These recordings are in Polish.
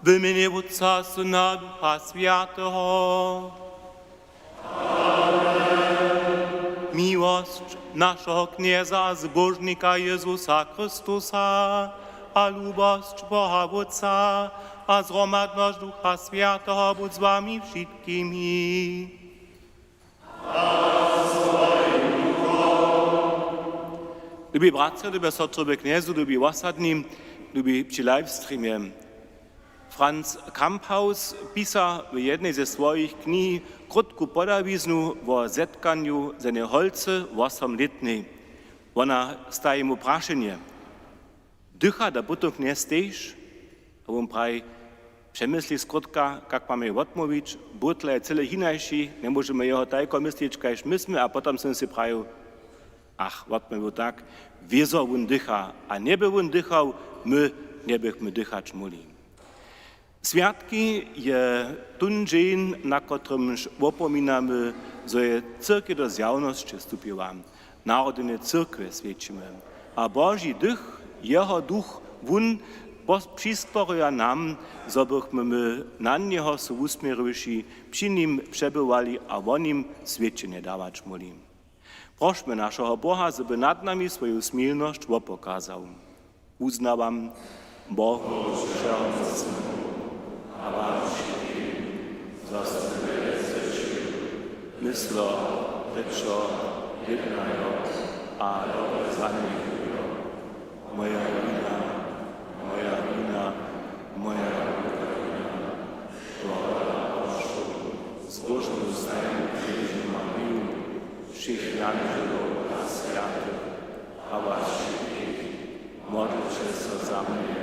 W imieniu Otca, Syna, Ducha Świętego. Miłość naszego Knieza, zbożnika Jezusa Chrystusa, a lubość Boga Otca, a zgromadność Ducha Świętego budź z wami wszystkimi. Lubi bratře, lubi sestry, knězu, lubi osadní, lubi při livestreamie. Franz Kamphaus pisał w jednej ze swoich knih krótką podawiznu o zetkaniu z holce 8-letnej. Ona staje mu praszenie. Dycha da butok nie stejsz? A on praj przemyśli skrótka, jak mamy odmówić, butle cyle hinajsi, nie możemy jeho tajko myśleć, kajż myśmy, a potem jsem si praju, ach, odmówił tak, wiezo on dycha, a nie by on dychał, my nie bychmy dychać mogli. Świadki je ten dzień, na którym opominamy, że je cyrkiew do zjawności wstupiła, narodzenie cyrkwy świadczymy. A Boży Duch, Jeho Duch, wun przysporuje nam, żebyśmy my na Niego się usmierzyli, przy Nim przebywali, a o Nim świadczenie dawać mogli. Prośmy naszego Boha, żeby nad nami swoją smilność pokazał. Uznawam Bogu wszechmocnemu, a vám všetkým zastavili myslo, rečo, jednajo a dobre zanikujo. Moja vina, moja vina, moja vina. Tvoja pošu, zbožnú stajnu Ježišu Mariju, všich angelov a sviatov, a vás všetkých, modlite sa za mne,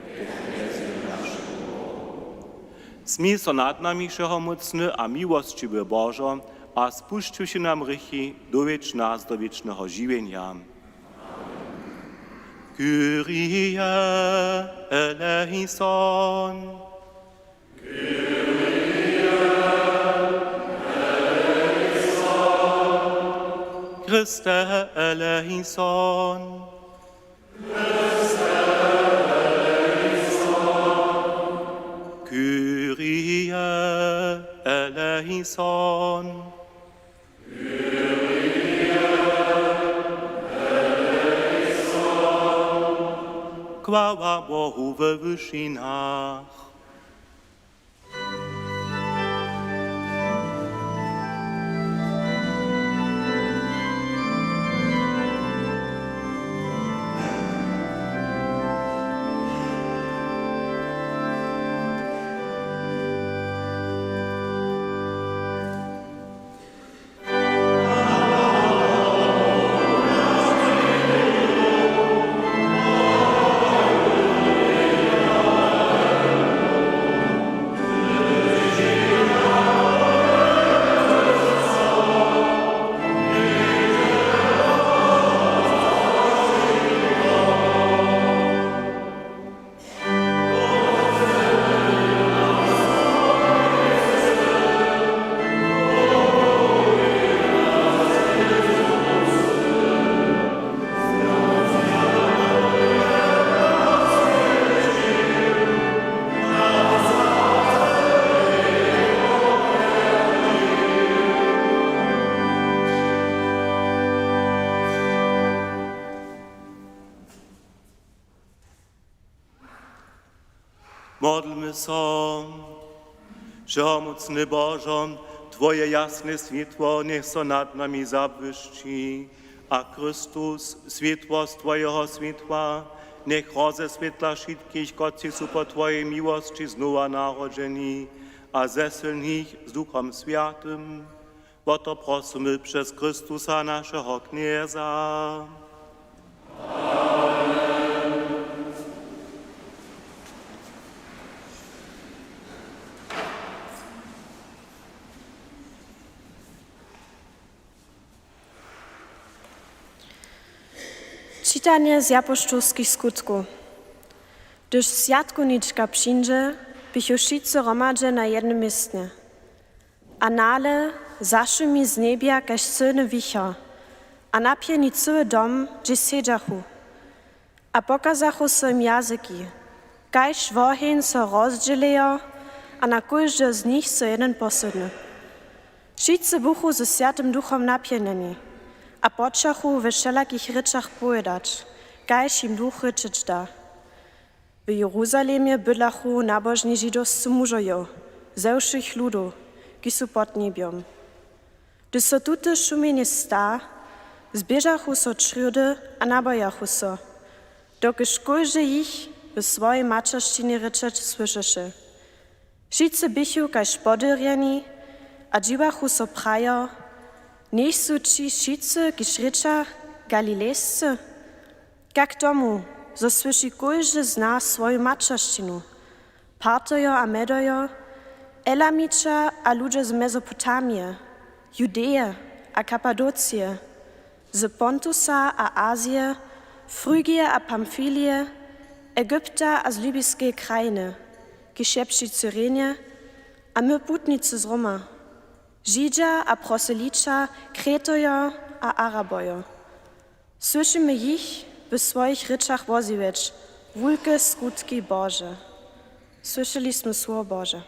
ke kniezi našich. Smij so nad nami všehomocny a miłościwy Bożo, a spuścił się nam rychy dowiedz nas do wiecznego żywienia. Kyrie eleison. Kyrie eleison. Christe eleison. Christe eleison. Kyrie eleison. Kyrie eleison. Chwała Bohu we wyżynach. Modlmy się, wszechmocny Bożo, Twoje jasne światło niech so nad nami zabłyszczy, a Chrystus, światłość Twojego światła, niech rozeswietla wszystkich, którzy są po Twojej miłości znowu narodzeni, a zesilni ich z Duchem Świętym. Bo to prosimy przez Chrystusa naszego Knieza. Czytanie z apoštolskich skutków. Gdyż świadkowniczka przyjdzie, bychu wszyscy romadze na jednym miejscu. A nale zaszumi z niebia kaž silny wicher, a napieni cały dom, gdzie siedziachu. A pokazachu so im jazyki, Kajž wohin so rozdzielejo, a na każdy z nich so jeden posudny. Wszyscy buchu ze Świętym Duchom napienieni, a počachu we wszelakich ryczach pojedać, kajž im Duch ryczyć da. W Jeruzalemie bydlachu nabożni żydowscy mużojo, ze všich ludów, ki su pod niebiom. Gdy so tute szumienie sta, zbieżachu so črjudy a nabojachu so, dokiż każdy ich w swojej mačerščini ryczeć słyszyszy. Wszyscy bychu kajž podyrjeni, a dziwachu so prajo, niech su ci wszyscy, kiż rycza galilejscy, jak tomu, zo słyszy każdy z nas swoją mačerščinu, Partojo a Medojo, Elamiča a ludzie z Mezopotamie, Judeje a Kapadocije, z Pontusa a Azije, Frygije a Pamfilije, Egipta a z libijskiej krajiny, ki szepci Cyrenie, a my putnicy z Roma, Żydja a proselycia, Kretojo a Arabojo. Słyszymy ich w swoich ryczach woziwać, wielkie skutki Boże. Słyszeliśmy Słowo Boże.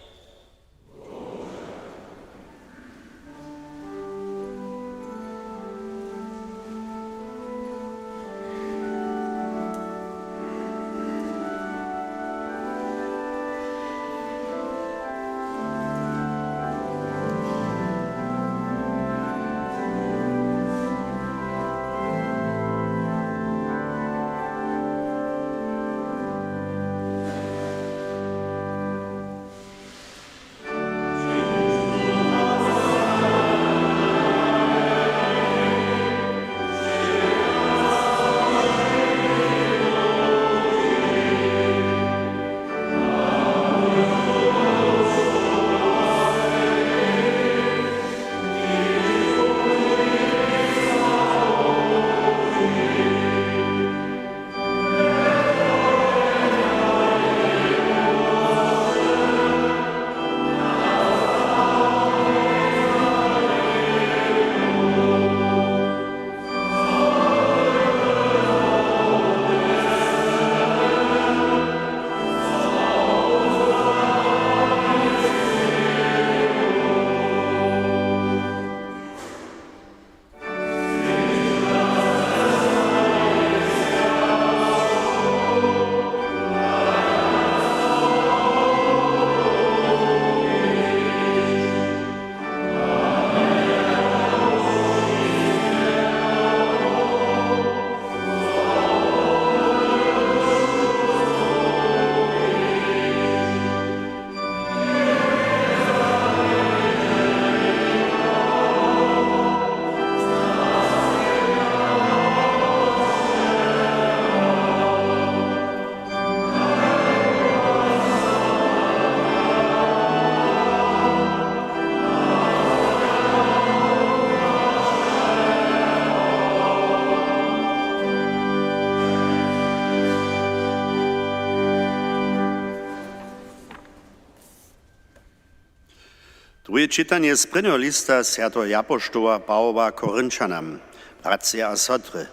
Drugie czytanie z prvného lista svätého apoštola Pavla Korynčanom, bratři a sestry.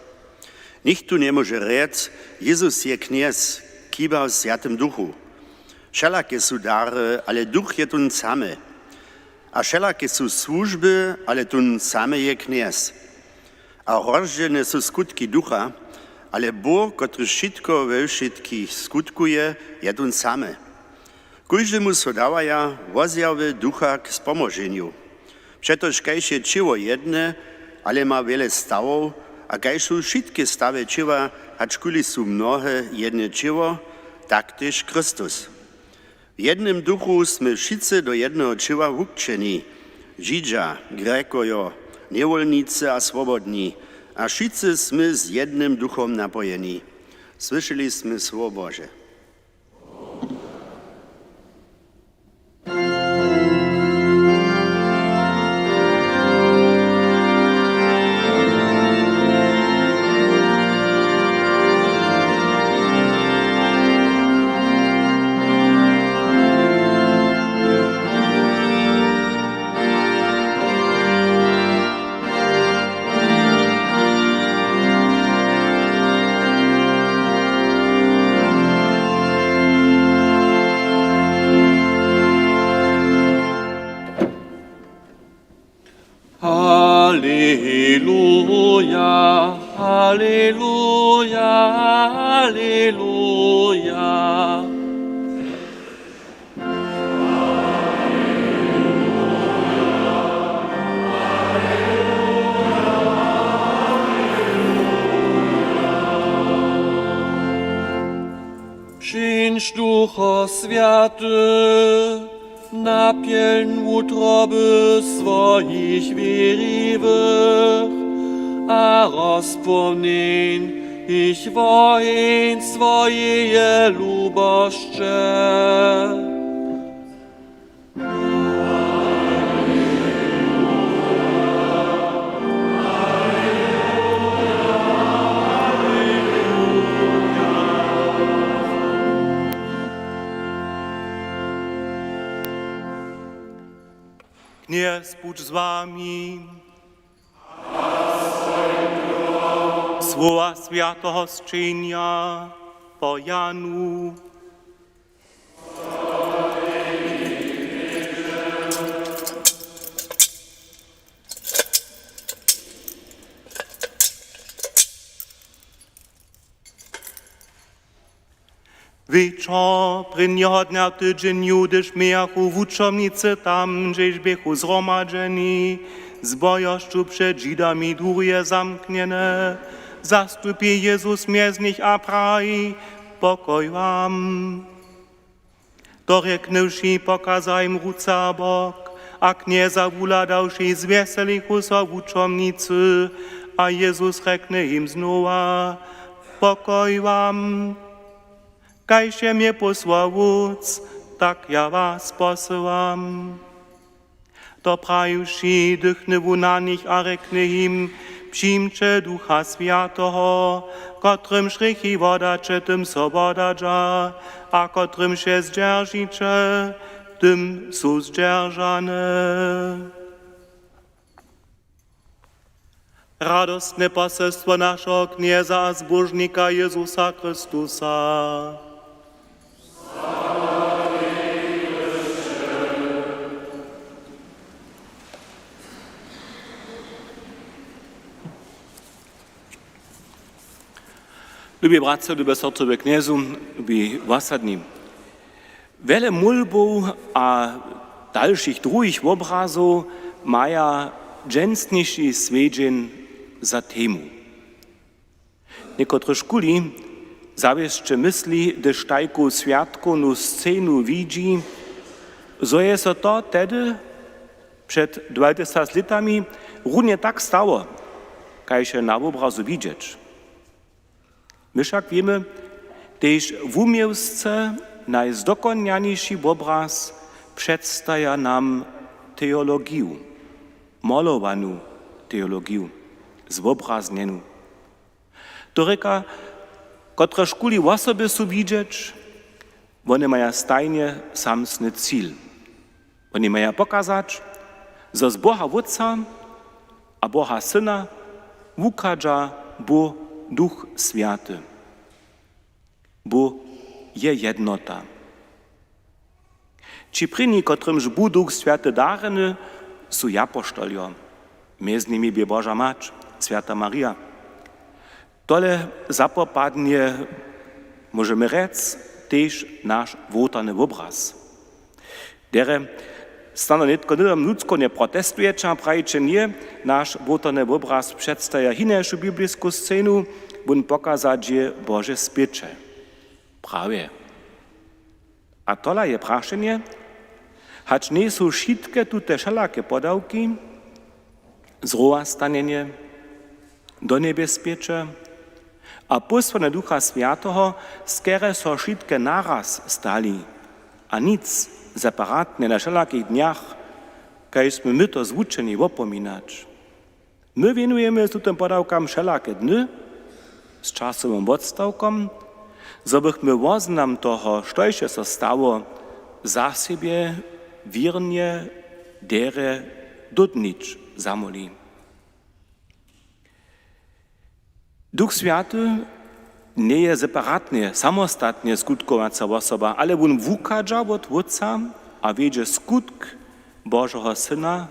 Nikto nemôže rec, Jezus je kniez, kiba v Svätém Duchu. Všelaké sú dary, ale Duch je tun same. A všelaké sú služby, ale tun same je kniez. A rozdielne sú skutky Ducha, ale Boh, ktorý všetko ve všetkých skutkuje, je tun same. Každému so dávaja vozjawy Ducha k spomoženiu. Przetoż kajž je čivo jedne, ale ma wiele stavov, a kajž sú všetky stave čiva, ačkuli sú mnohé jedne čivo, tak tež Kristus. W jednym duchu sme wszyscy do jednego čiva vukčení, Židža, Grékojo, niewolnicy a swobodni, a wszyscy sme z jednym duchom napojeni. Słyszeli sme Słowo Boże. Alleluja. Przyjdź Ducho Święty, napełń utroby swoich wiernych, a rozpomnij ich wojen swoje luboszcze. Kniez Bóg z wami. Słowa Świętego Zczynia po Janu. Wieczor prynього dnia tydzień judysz miachu w uczomnicy tam, gdzieś bychu zgromadzeni, z bojoszczu przed Żydami dwóje zamknięte, zastupie Jezus między nich a praj, pokoj wam. Doreknywszy pokazał im ruca bok, a knieza wuladałszy zweselichu so w uczomnicy, a Jezus reknie im znowa, pokoj wam. Kajże mnie posłał Wódz, tak ja was posyłam. To prajuszy dychnywu na nich, a reknie im, przyjmcie Ducha Świętego, kotrym szrychy wodacze, tym sobodadża, a kotrym się zdzierżycie, tym są zdzierżane. Radosne poselstwo naszego knieza a zbożnika Jezusa Chrystusa. Lubię bratce, lubię srdce, lubię kniezu, lubię wasadni. Wiele mulbów a dalszych drugich obrazów mają dżęsniejszy swiedzień za temu. Niektóre szkuli zawieszcze myśli, gdyż tajku świadkowną scenu widzi, że jest to wtedy, przed 20 latami, równie tak stało, jak się na obrazu widzieć. My však wiemy, że w umiejsce najzdokonalniejszy obraz przedstawia nam teologię, malowaną teologię, zobraznieną. To reka, które szkuli w osobie są widzieć, one mają stajnie samsny cel. One mają pokazać, że z Boha Wódca a Boha Syna ukradza Bóg Duch Święty, bo je jednota. Ci pryni, kotrymż był Duch Święty dareny, są apoštolio, między nimi by Boża Mać, Święta Maria. Tole zapopadnie, możemy rzec, też nasz wołtany obraz. Dere stano nitko nidom ludzko nie protestujecie, a prajcie nie, nasz wołtany obraz przedstawia inniejszą biblijską scenu, bun pokazać je Boże spiecze. Prawie. A tola je prašenie, hać nie są wszystkie tute wszelakie podałki, zrowa stanienie, do niebezpiecze, a posłane Ducha Świętego, skere so wszystkie naraz stali, a nic separatnie na wszelakich dniach, kajśmy my to zwuczeni opominać. My wienujemy z tym podałkam wszelakie dny, z czasowym odstawkom, żebyśmy woznam toho, co się stało, za siebie wiernie dere dodnić zamoli. Duch Święty nie jest separatnie, samostatnie skutkowaca osoba, ale on wukadza od Wódca a wiedzie skutk Bożego Syna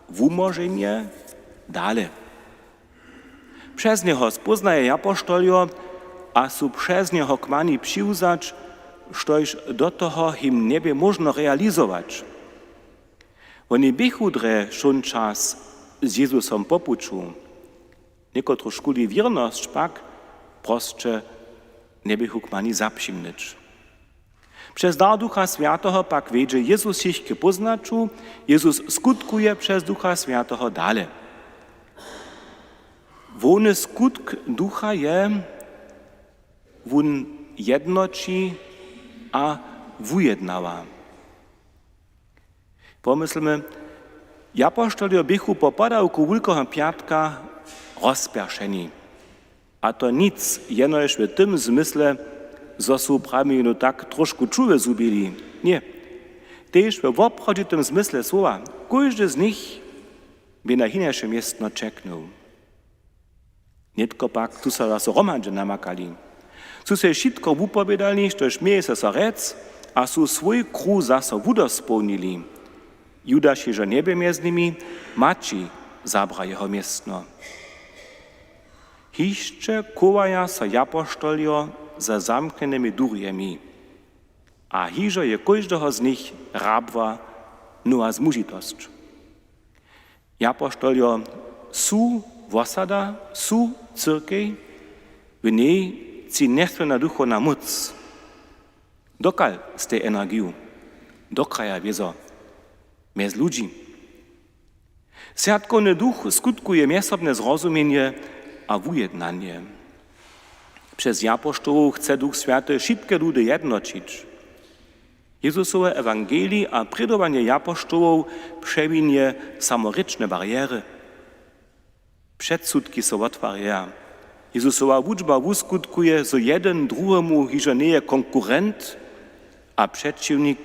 w umożenie dalej. Przez niego spoznaje apoštolio, a su przez niego k mani přiwzać, štož do toho him niebie można realizować. Oni bychu dre šon čas z Jezusom popuču. Niekotru škuli wierność pak prostsze nie bychu k mani zapřimnyć. Przez dar Ducha Świętego pak wiedzie Jezus ich k poznaczu, Jezus skutkuje przez Ducha Świętego dale. Wony skutk Ducha je, wun jednoczy a wujednała. Pomyslmy, apoštoli bychu po padałku Wielkiego Piatka rozperszeni. A to nic, jenoż w tym zmysle, zo su prami no tak trošku czuwe zubili. Nie. Tež w obchoditym zmysle słowa, każdy z nich by na hinejsze miestno czeknął. Nitko pak tu se raz romadže namakali. Su se šitko wupowiedali, štož mieje se so rec, a su svoj kruh zaso wudospełnili. Judaš ježo niebie mjez nimi, mači zabra jeho miestno. Hišće kovaja so apoštolio za zamknenými durjemi, a hižo je každého z nich rabva, no a zmužitosť. Apoštolio sú vosada, sú cyrkej, v nej ci nechcena duchovná moc. Dokal z tej energiu, do kraja wiezo, mjez ludzi. Światkovny duch skutkuje miesobne zrozumienie a wujednanie. Przez apoštolów chce Duch Święty wszystkie ludy jednoczyć. Jezusowe Ewangelii a predowanie apoštolów przewinie samoryczne bariery. Przedsudki są otwarja. Jezusowa wuczba wuskutkuje, że jeden drugiemu hižo nie je konkurent a przeciwnik,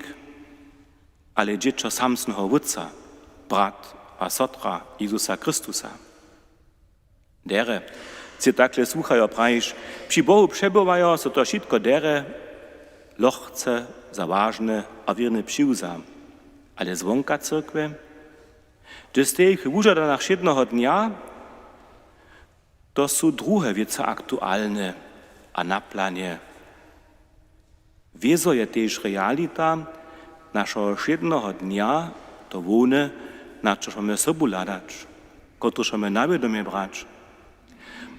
ale dziecko samsnego wódca, brat a sotra Jezusa Chrystusa. Dere, ci takle słuchają prajiš, przy Bohu przebywają, so to wszystko dere, lochce, zaważne, a wierny přiwza. Ale zwonka cyrkwy, gdy z tych wużadanach jednego dnia, to są drugie wiece aktualne, a na planie. Wiezo je też realita naszego jednego dnia, to wone, na co mamy sobu ladać, kotruż mamy na wiadomie brać.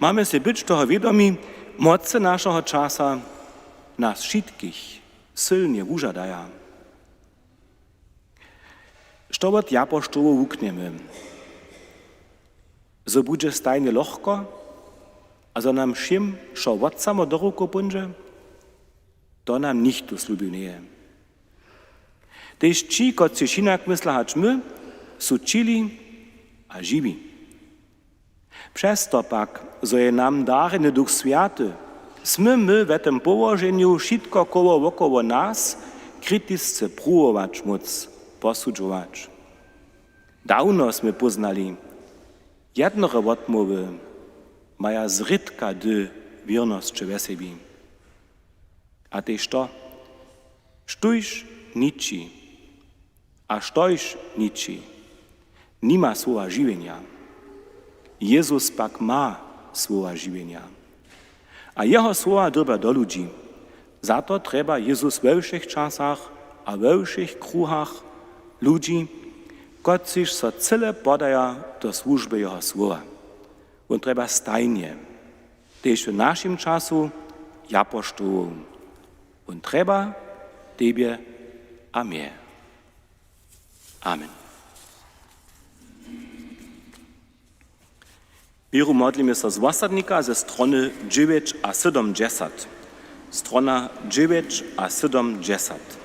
Mamy się być toho wiadomi, moce naszego czasa nas wszystkich silnie wużadaja. Što od apoštolov wukniemy? So bude stajnie lochko, a za nam všim, šo od samo do ruku punže, to nam nichtu slubineje. Tež či, kot si šinak mysla hač my, su čili a živi. Přesto pak, zo je nam dareny Duch Święty, sme my v tym położeniu wszystko wokoło nas krytisce próbować móc, posudzować. Dawno sme poznali, jednore odmowy maja zrytka dy wierność we sebi. A tež to, štuž niči, a štož niči, nima słowa żywienia. Jezus pak ma słowa żywienia. A jeho słowa drba do ludzi. Za to treba Jezus we všech czasach a we všech kruhach ludzi, kociž so cyle podaja do służby jeho słowa. On treba stajnie, tež w naszym czasu apoštolov. On treba tebie a mnie. Amen. Wielu modlimy się z wasadnika ze strony 9 a 70. Strona 9 a 70.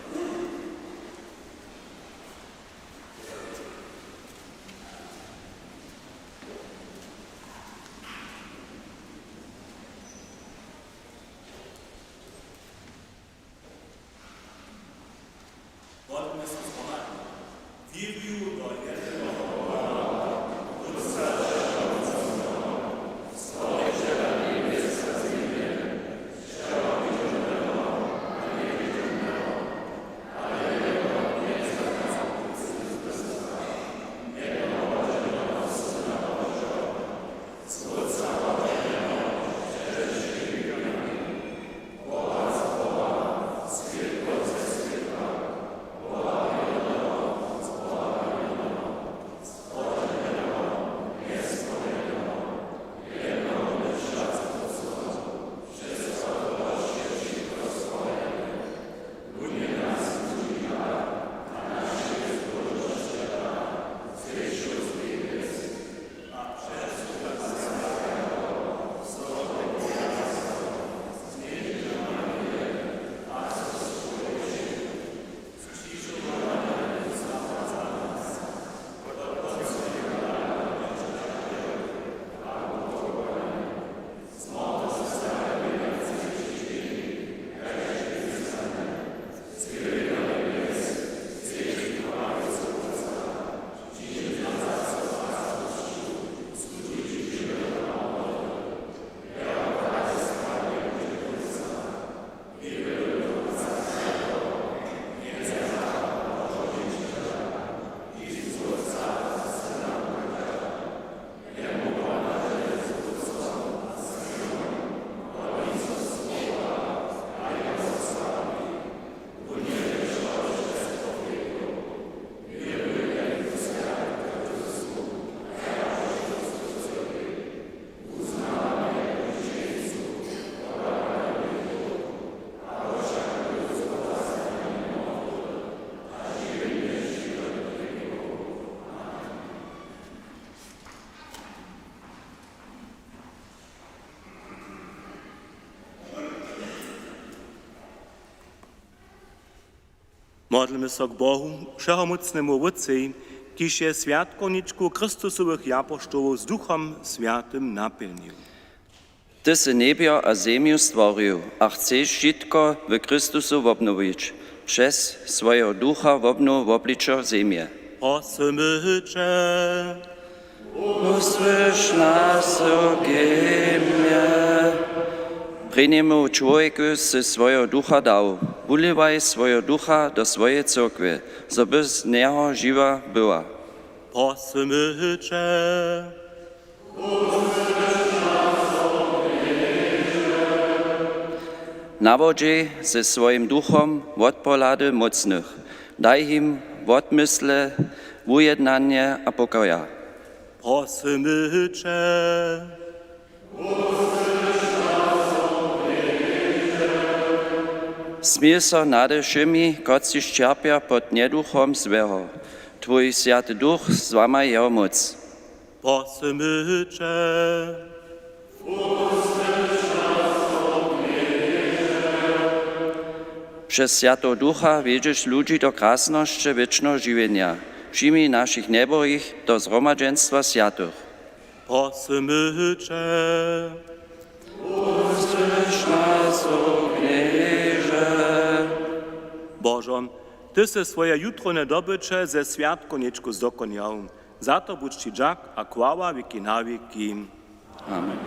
Modlimy się k Bohu, všehomocnému Otci, kiž je sviatkoničku Kristusových apoštolov s Duchom Sviatym naplnil. Ty si nebio a zemiu stworil, a chceš všetko v Kristusu obnoviť, přes svojho ducha obnov obliczo zemie. Prosimy Cię, Usłysz nas, ogiemie. Prinemu człowieku si svojho ducha dał, ulivaj svojho ducha do svojej cyrkwy, żeby z niego żywa była. prosimy Cię, Nawodzi ze swoim duchom odpolady mocnych, daj im odmysle, ujednanie a pokoja. prosimy Cię, Smil so nade všemi, kotci ščerpia pod neduchom svého. Tvoj Sviaty Duch z vama jeho moc. prosimy Cię, Przez Sviatého Ducha wiedziesz ludzi do krásnosti wiecznego żywienia. Przyjmij naszych neboich do zgromadzenstwa Sviatych. prosimy Cię, Usłysz nas, o Knieże. Bożo, Ty se swoje jutrone dobycze ze sviatkoničku zdokoniał. Za to buď Ci džak a kvála věky na věky. Amen.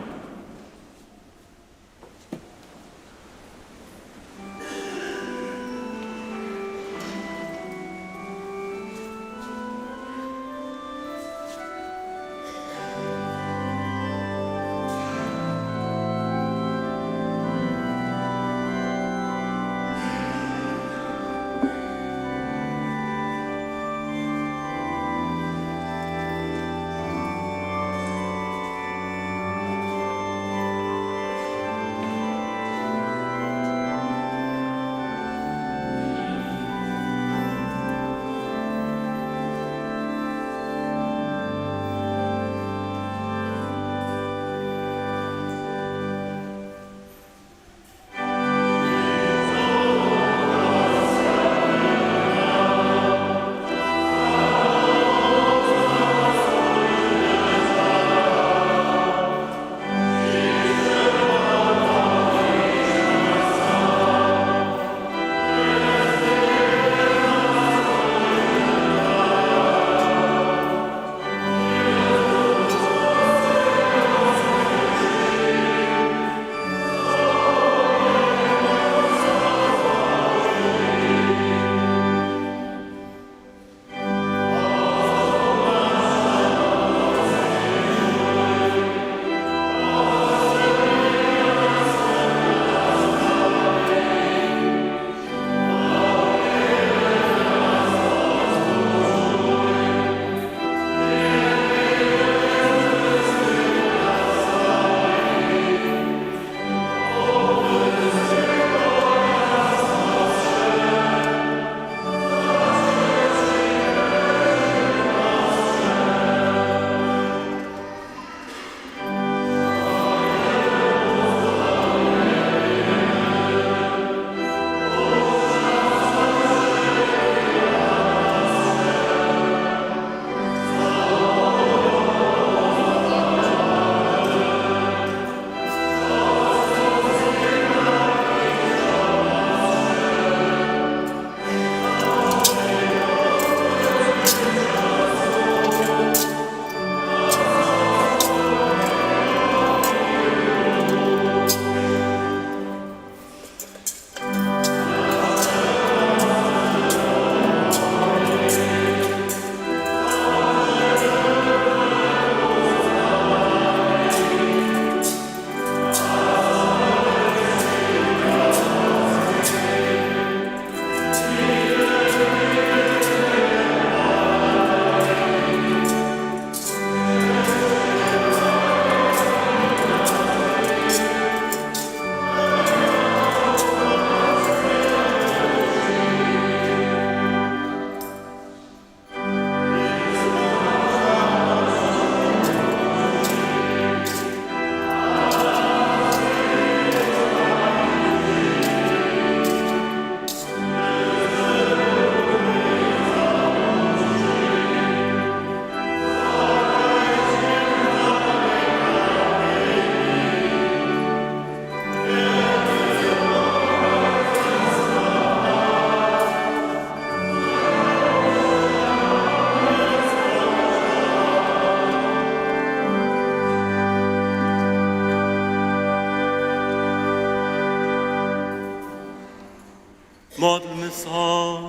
Modlmy so,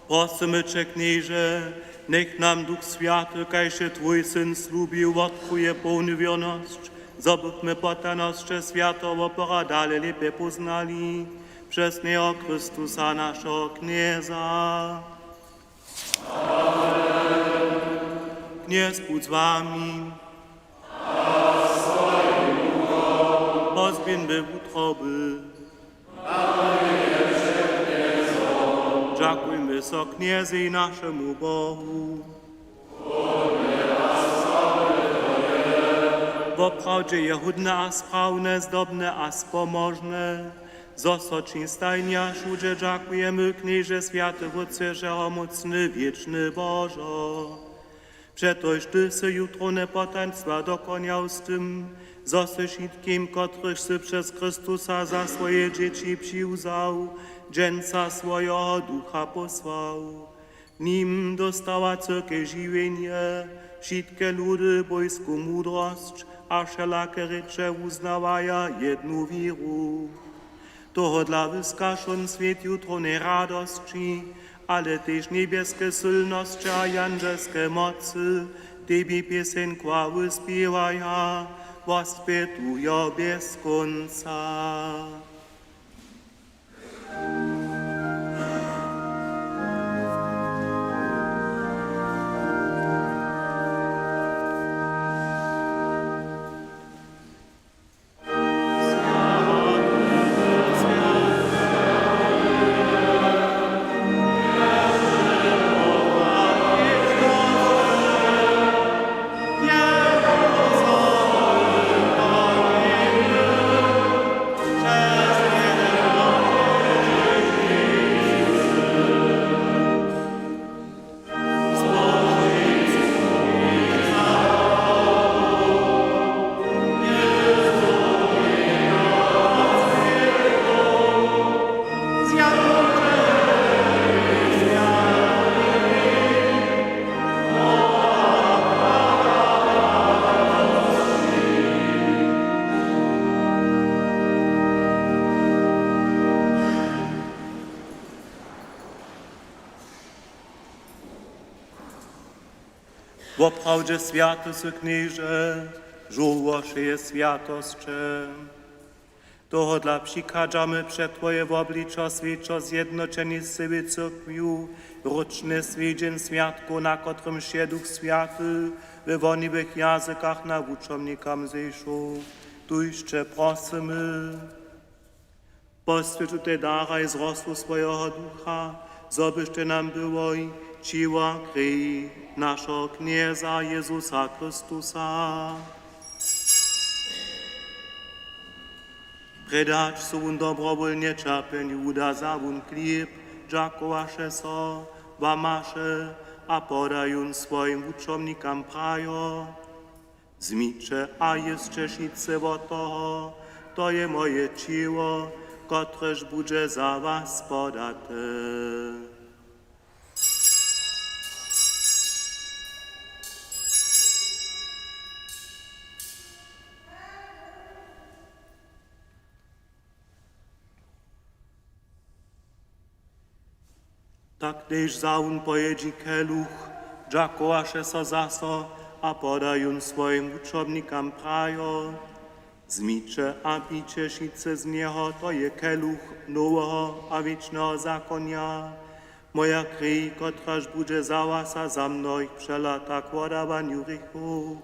prosimy Cię, knieże, niech nam Duch Święty, kajże Twój Syn slubił, odkryje pełną wierność, zobyśmy potaność światowo poradali lepiej poznali, przez Niego Chrystusa naszego Knieza. Kniez bądź z wami. Pozbieńmy utroby. Dziękujmy so Kniezy naszemu Bogu. Woprawdzie je hudne a sprawne, zdobne a spomożne, zosoczyn stajnia szudzie dziękujemy Knieże Święty Wódce, Mocny, Wieczny Bożo. Przetoż Ty se jutro nepotaństwa dokoniał z tym, zose wszystkim, których si przez Chrystusa za swoje dzieci przyłzał, dżęca swojego ducha posłał. Nim dostała cyrkiew żywienie, wszystkie ludy bojską mudrość, a wszelakie rzeczy uznawaja jedną wiru. Toho dla wyskażon świat jutro nie radości, ale też niebieskie silności a janżelskie mocy, Tebie piosenka wyśpiewaja, wospietują bez końca. Woprawdzie święty sy knieże, żołosze je świętoszcze. Toho dla przykadzamy przed Twoje w obliczo świeczo zjednoczeni z siebie cyrkwiu, roczne swiedzień świadku, na którym się Duch Święty we woniwych językach nauczomnikam zeszł. Tu jeszcze prosimy. Poświęć te daraj wzrostu swojego ducha, zobyście nam było i ciła krwi naszego Knieza Jezusa Chrystusa. Predać swój dobrowolnie czerpień uda za wun chleb, dziakowasze so, wamasze, a podają swoim uczomnikam prajo. Zmicze, a jeszcze šice od toho, to je moje ciło, kotreż bude za was podate. Tak też zaun pojedzi keluch, dziakowaše so zaso, a podają swoim uczomnikam prajo. Zmicze a picie šice z niego, to je keluch nowego a wiecznego zakonia. Moja krwi, kotraż bude za was a za mnoj przelata k wodawaniu rychu.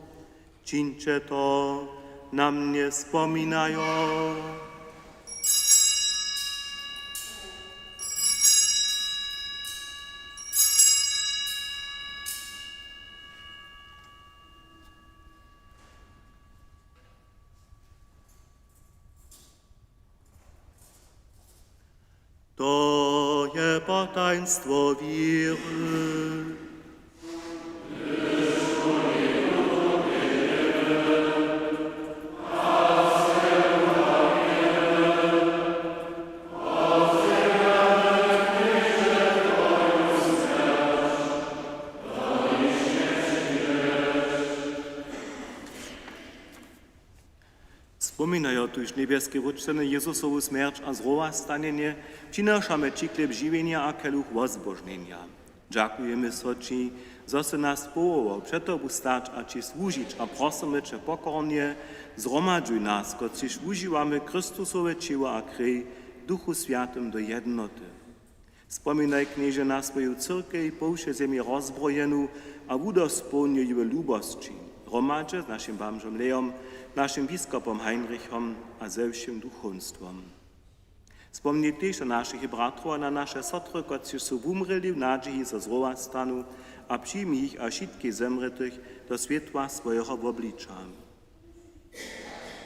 Czyńcie to, na mnie wspominają. To je potaństwo wiry. Wspominają tu tuż niebieskie wódczyny Jezusowu śmierć a zrowa stanienie, przynoszamy Ci chleb żywienia a keluch wozbożnienia. Dziękujemy Ci, że se nas powołał przed Tobą stać a Ci służyć, a prosimy Cię pokornie, zgromadzuj nas, kociż używamy Chrystusowe ciało a krew, Duchu Świętym do jednoty. Wspominaj, knieże, na swoją cyrkę po wsze ziemi rozbrojeną, a udospełnij jej lubości. Gromadź z naszym bamżem Leom, naszym biskupom Heinrichom a ze všim duchowstwom. Wspomnij też o naszych bratrów a na nasze sotry, którzy są umreli w nadziei ze zrowa stanu, a przyjmij ich a wszystkich zemretych do światła swojego oblicza.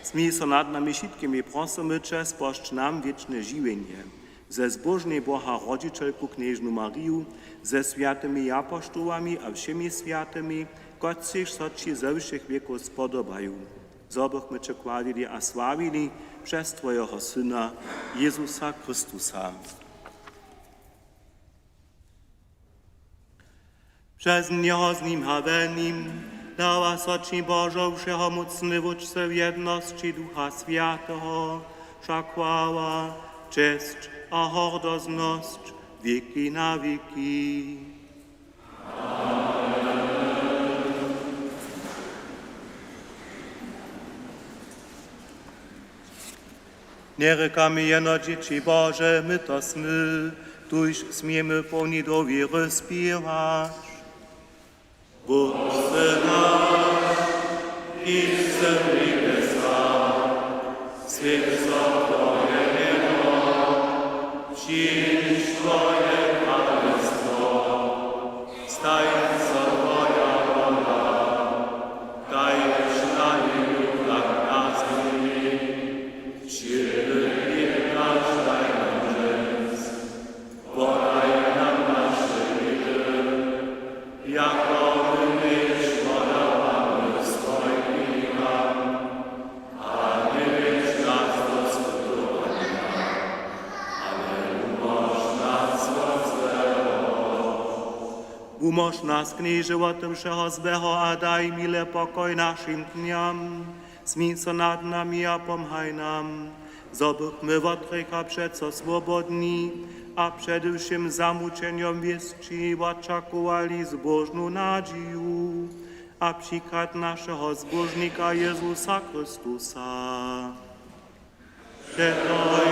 Smij so nad nami wszystkimi prosimy Cię, spošť nam wieczne żywienie, ze zbożnej Boha Rodzicielku Knieżnu Mariu, ze świętymi apostołami a wszemi świętymi, którzy so Ci ze všech wieków spodobają. Zobychmy Cię chwalili a sławili przez Twojego Syna, Jezusa Chrystusa. Przez Niego z Nim a we Nim dała soci Bożo wszechomocny wódce w jedności Ducha Świętego, wszak chwała, cześć a hordozność wieki na wieki. Nie rekamy jeno dzieci Boże, my to smy, tuż smiemy pełni do wiery śpiewać. Bóżce nasz, idź z niebesa, święto Twoje niebo, przyjdź Twoje królestwo, staj się Twoja wola, daj na niebie jak na ziemi, przyjdę chleb nasz daj nam dżęs, podaj nam nasze winy, jako umoż nas, knieże, od wszeho złego, a daj mile pokoj naszym dniom. Smij so nad nami a pomhaj nam, zobychmy wotrycha przeco swobodni, a przede wszystkim zamuczeniom wieszczy oczekowali zbożną nadzieję, a przykład naszego zbożnika Jezusa Chrystusa. Przetoj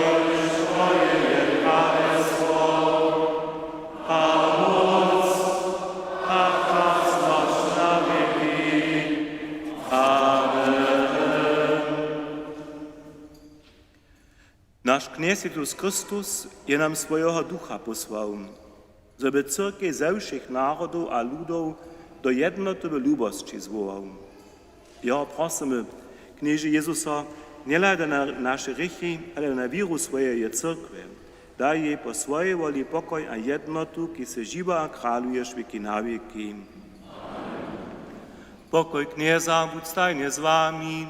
swoje wielkane słowo, a Nasz kniez Jezus Chrystus je nam swojego ducha posłał, żeby cyrkę ze všech narodów a ludów do jednoty w lubości zwołał. Ja prosimy, knieże Jezusa, nie lada na nasze grzechy, ale na wieru swojej cyrkwy. Daj jej po swojej woli pokoj a jednotu, ki se živa a kraluješ wieki na wieki. Pokoj knieza, buď stajnie z wami.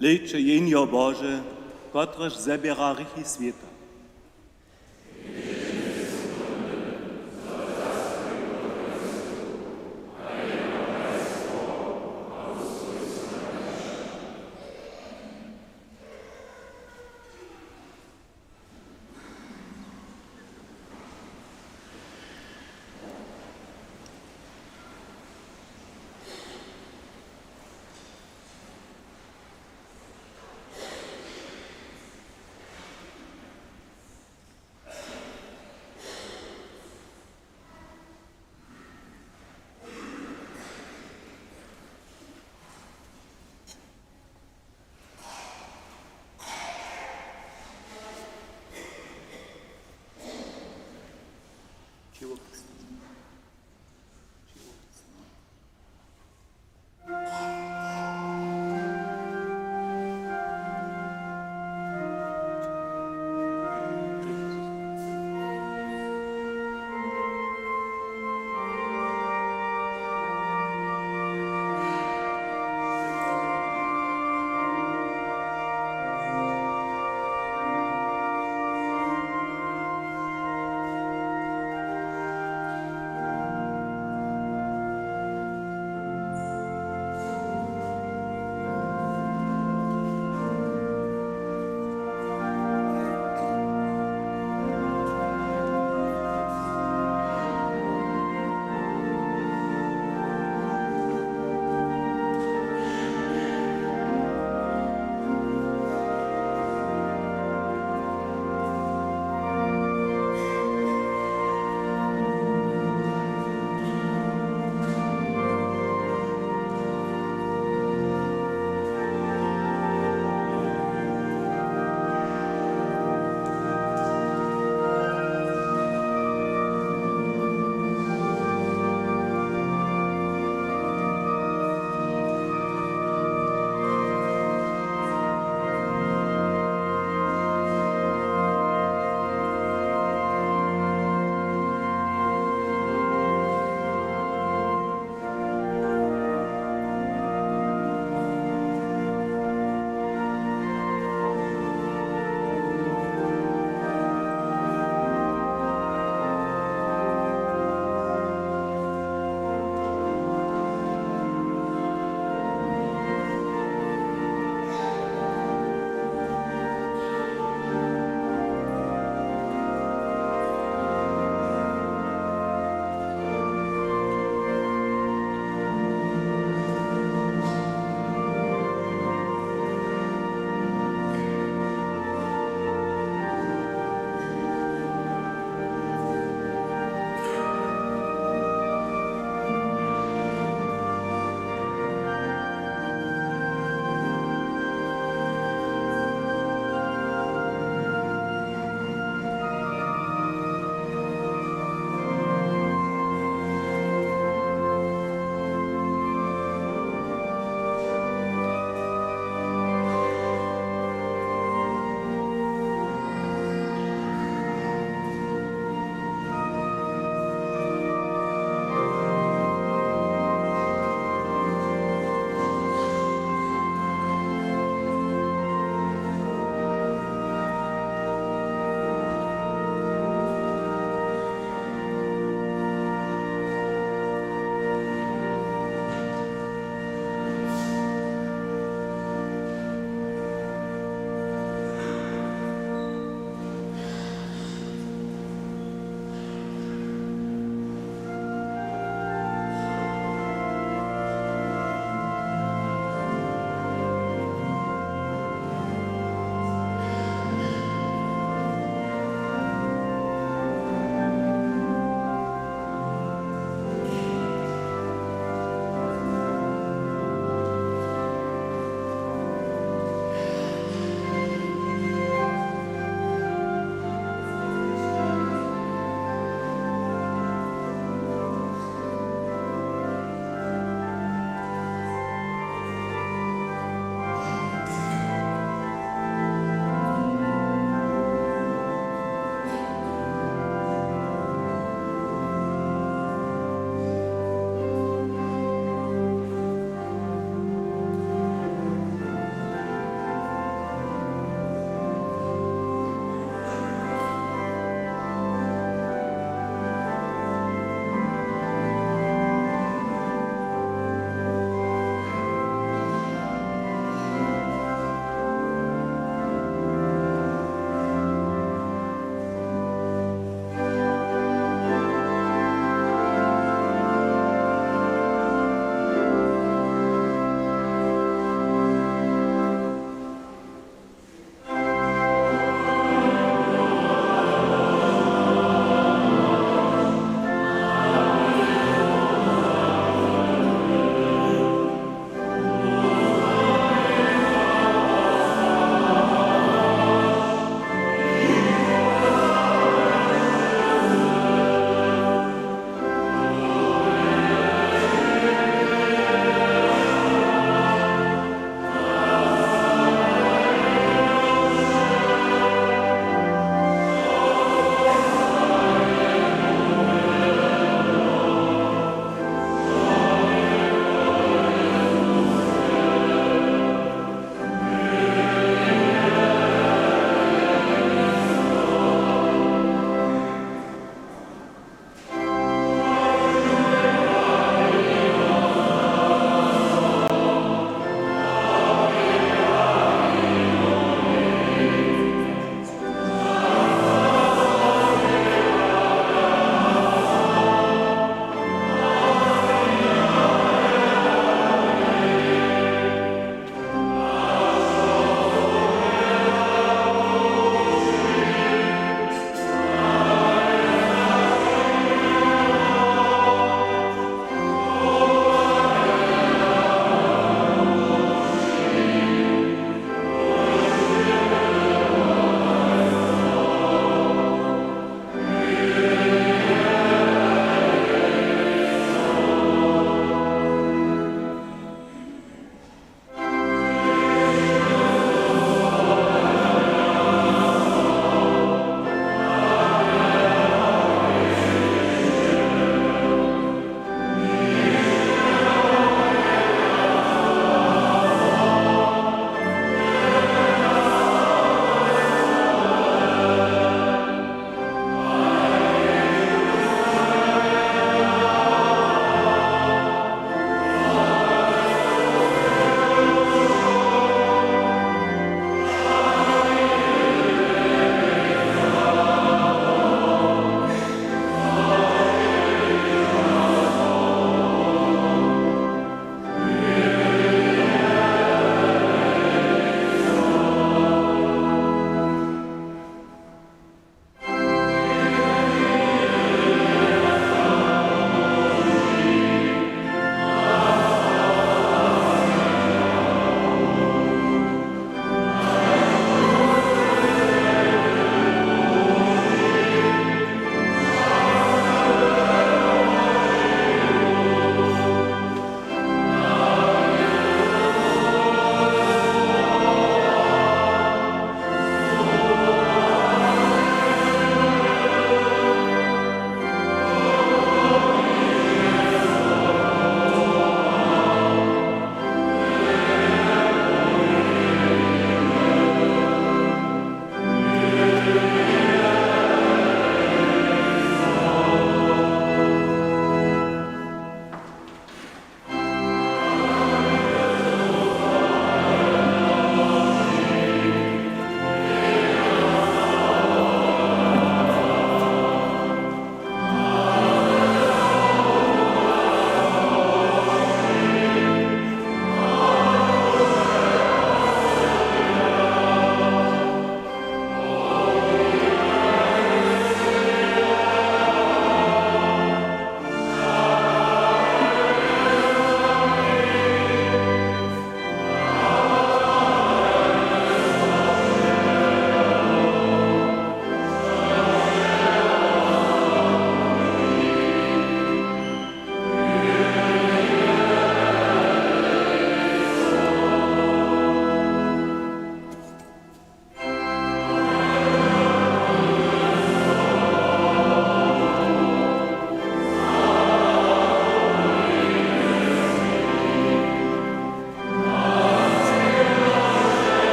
Liczy jenio Boże, kotryż zabiera grzechy świata.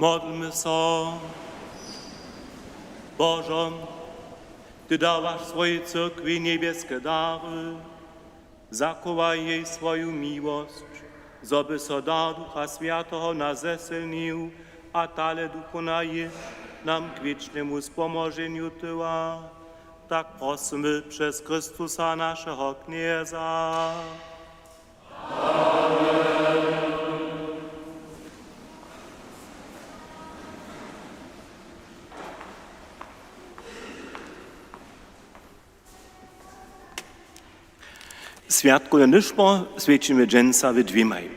Modlmy się. Boże, Ty dawasz swojej cyrkwi niebieskie dary, zakuwaj jej swoją miłość, zoby so dar Ducha Świętego nas zesilnił, a tale dokonaje nam k wiecznemu spomożeniu Tyła. Tak prosimy przez Chrystusa naszego Knieza. Святку на нишмо свечimy dżęsa w dwimaj.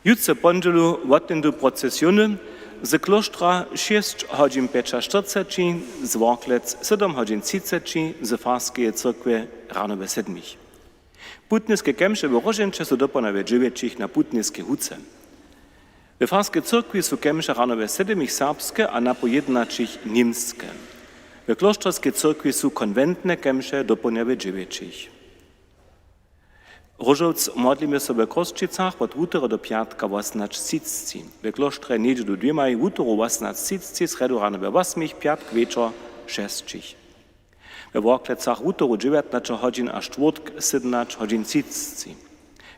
Jutce pondzielu wotnędu procesjony z klosztra 6:45, z Worklec 7:30, z Farskeje cyrkwie rano we 7. Putniskie kemsze w Rożęcze są doponawe 9 na putniskie huce. We Farskiej cyrkwi są kemsze rano we 7 serbskie, a na po 11 niemskie. We klosztrskiej cyrkwi są konwentne kemsze doponawe 9. Różoc modlimy się w Kostrzycach od utera do piatka 18:30. W klosztrze niedzielu dwiemaj uteru 18:30, sredu rano we 8, piatk wieczor 6. We Worklecach uteru 19 godzin a czwartk 17:30.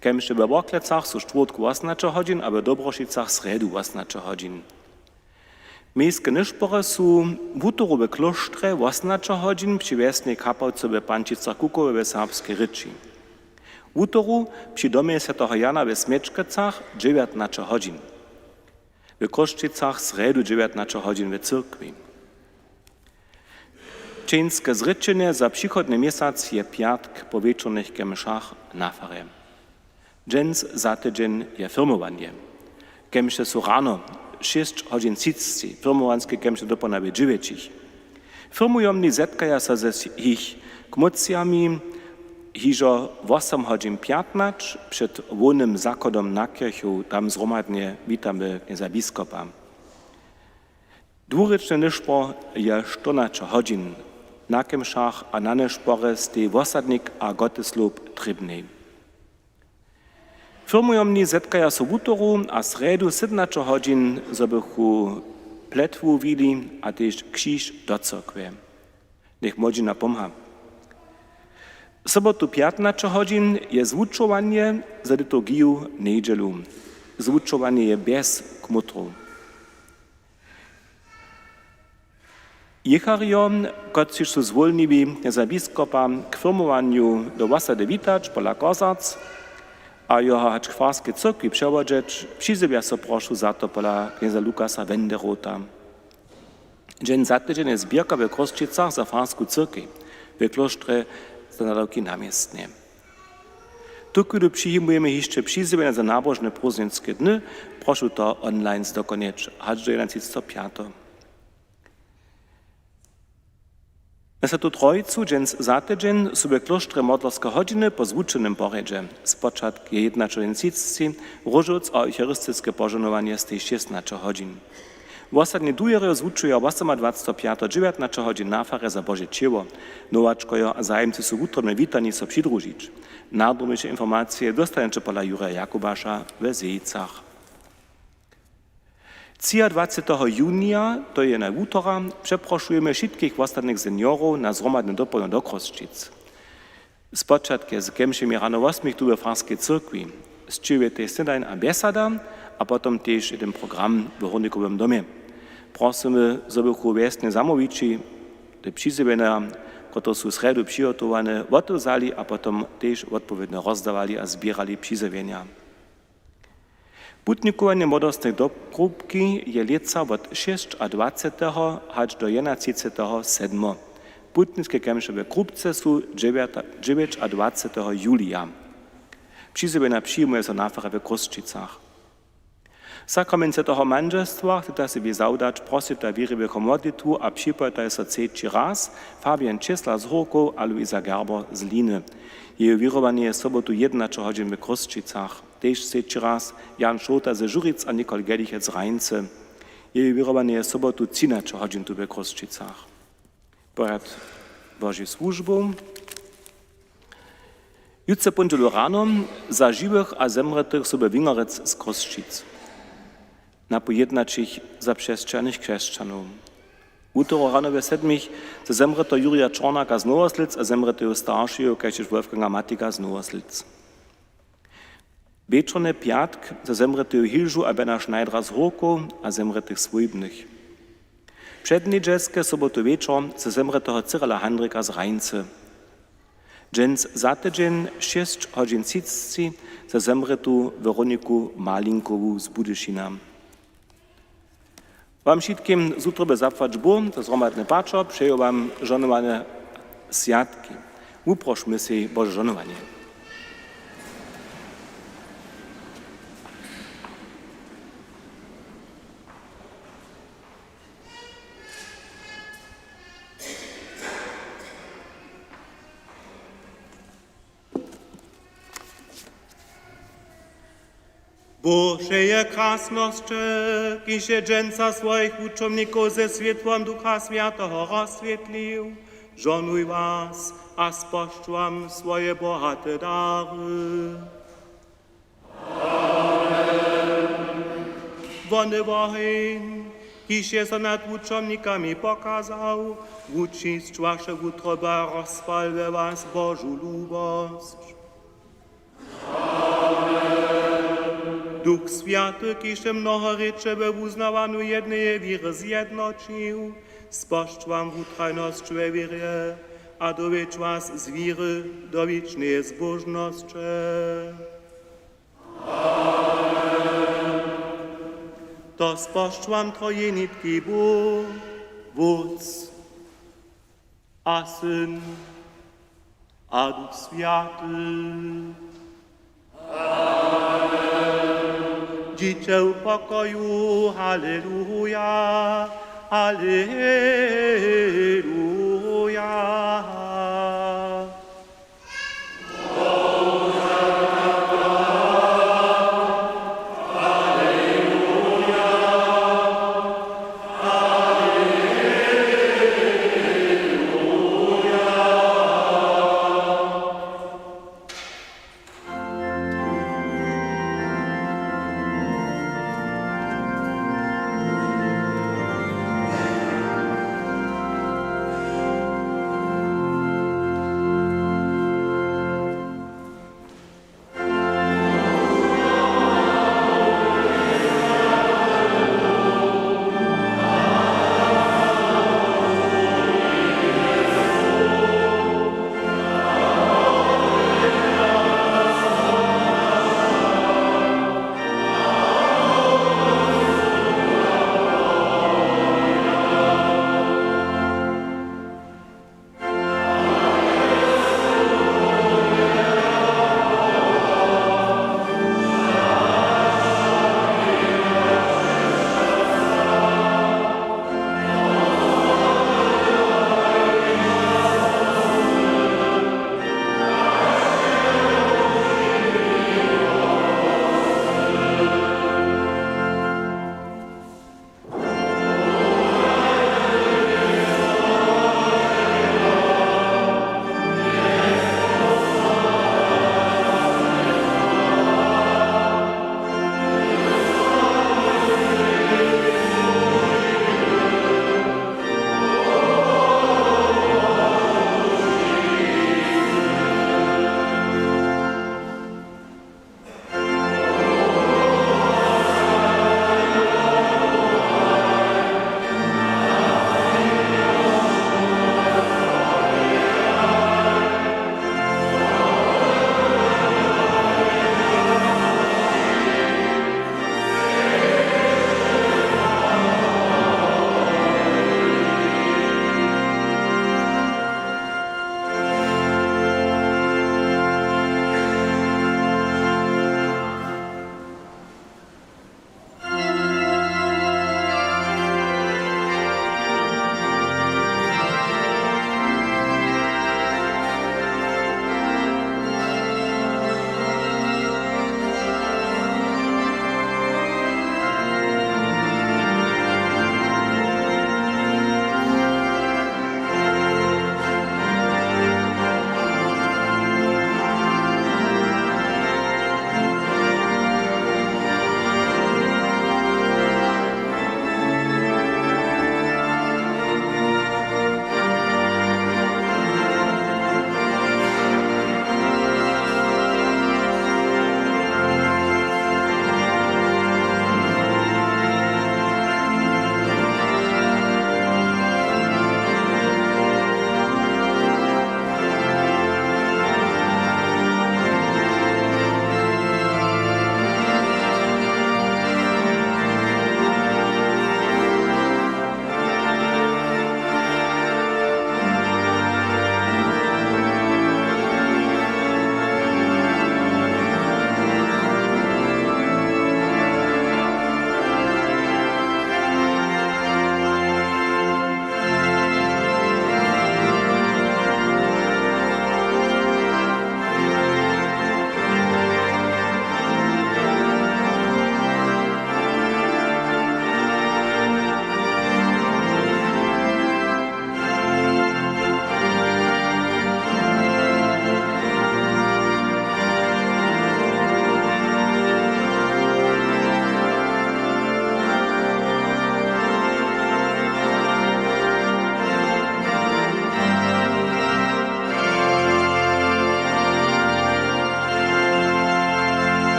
Kemsze we Worklecach są czwartku 18 godzin, a w Dobroszicach sredu 18 godzin. Miejskie niszpory są w uteru w klosztrze 18 godzin przy wiesnej kapałce w Pančicach Kukowe w serbskiej Ryczy. W utoru przy domie Świętego Jana w Smieczkecach 19 godzin. W Kostrzycach sredu 19 godzin w cyrkwi. Čińskie zrečenie za przychodny miesiąc je piatk po wieczornych kemszach na farę. Dżęs za tydzień je firmowanie. Kemsze są rano 6:30, firmowanskie kemsze doponawe 9. Firmujomni zetkaja się ze ich kmocjami hižo 8:15 przed wolnym zakodom na kirchu, tam zromadnie witamy knieza biskupa. Dwuryczny niszpo je 14 godzin na kemszach, a na niszpore stej wosadnik a Gotteslob trybnej. Firmujomni zetkaja so w utoru a sredu 17 godzin, zobychu pletwu wili, a też krzyż do cyrkwy. Niech modzina pomha. W sobotu 15 godzin je zwučovanie za liturgiju niedzielu. Zwučovanie je bez kmutru. Jechariom, kotřiž su zwolniwi za biskupa k firmowaniu do wasady witać pola Kozac, a jeho hač k Farskiej cyrkwi przewodzić, przyzywia so proszu za to pola knieza Lukasa Wenderota. Dzień za tydzień je zbierka w Kostrzycach za Farską cyrkwi, w klosztrze Zanadawki namiestnie. Tu, kiedy przyjmujemy jeszcze przyzywienia za nabożne próżnienskie dny, proszę to online zdokonieć, aż do 11:05. Na Świętą Trójcu, dzień za tydzień, są w klosztrze modlerskie godziny po zwuczonym poredzie. Z początku je 11:30, różoc a eucharystyczne pożenowanie z tej 16 godzin. W ostatnie dujery zwučują 28:19 godzin na farę za Boże Ciało. Nowaczkojo a zajemcy są utrudne witani so przydružić. Nadrumisze informacje dostaniecie pola Juraja Jakubasza w Zejcach. 23 junia, to je na utora, przeproszujemy wszystkich ostatnich seniorów na zromadne dopoledne do Kostrzyc. Z początku z kemszymi rano 8 tu we Farskiej cyrkwi. Z 9 śniadań a besada, a potem też ten program w Hornikowym domie. Prosimy, żeby wiesne zamowici, te przyzywienia, które są sredu przygotowane, odtuzali, a potem też odpowiednio rozdawali a zbierali przyzywienia. Putnikowanie modlostnej dobróbki je leca od 6:20 aż do 11:07. Putnickie kemsze w Krupce są 9:20 julia. Przyzywienia przyjmuje się na farę w Kostrzycach. Sakrament Świętego Mężestwa chce sobie zaudać, prosita wierywego modlitwu, a przypojtaj się 3 raz Fabian Czesla z Horku a Luisa Gerber z Liny. Jej wirowanie jest sobotu 11 godzin w Kostrzycach. Też 3 raz Jan Szota ze Żuric a Nikol Gedichec z Rajnce. Jej wirowanie jest sobotu 13 godzin tu w Kostrzycach. Przed Bożą służbą jutce pondzielu rano za żywych a zemretych sobie Wingerec z Kostrzyc. na pojednać ich za przestrzennych chrześcijanów. Utro rano we 7 ze zemreto Jurija Czornaka z Nowoslic a zemreto starszego, kajczyż Wolfganga Matika z Nowoslic. Wieczorny piatk ze zemreto Hilżu a Bena Schneidera z Horko a zemretych Swójbnych. Przedniedzielskie sobotu wieczor ze zemretoho Cyrila Handryka z Rajnce. Dżens za tydzień 6 godzin cicci ze zemretu Weroniku Malinkowu z Budyszina. Wam wszystkim zutrobe zapłać Bóg, to zromadne paczo, przejął wam żonowane światki. Uproszmy się Boże żonowanie. Bożeje krasności, kisie dżęca swoich uczomników ze światłem Ducha Świętego rozświetlił, żonuj was, a sposzczam swoje bohate dary. Wony wohin, kisie so nad uczomnikami pokazał, uczyć wasze utroba rozpal we was Bożu lubość. Duch Święty, kiście mnoho rzeczy we uznawaniu jednej wiry zjednoczył, sposzcz wam w utrajność we wierze, a dowiedź was z wiry do wiecznej zbożności. To sposzcz wam trojenitki Bóg, Wódz, a Syn, a Duch Święty. Dziecię pokoju, halleluja, halleluja.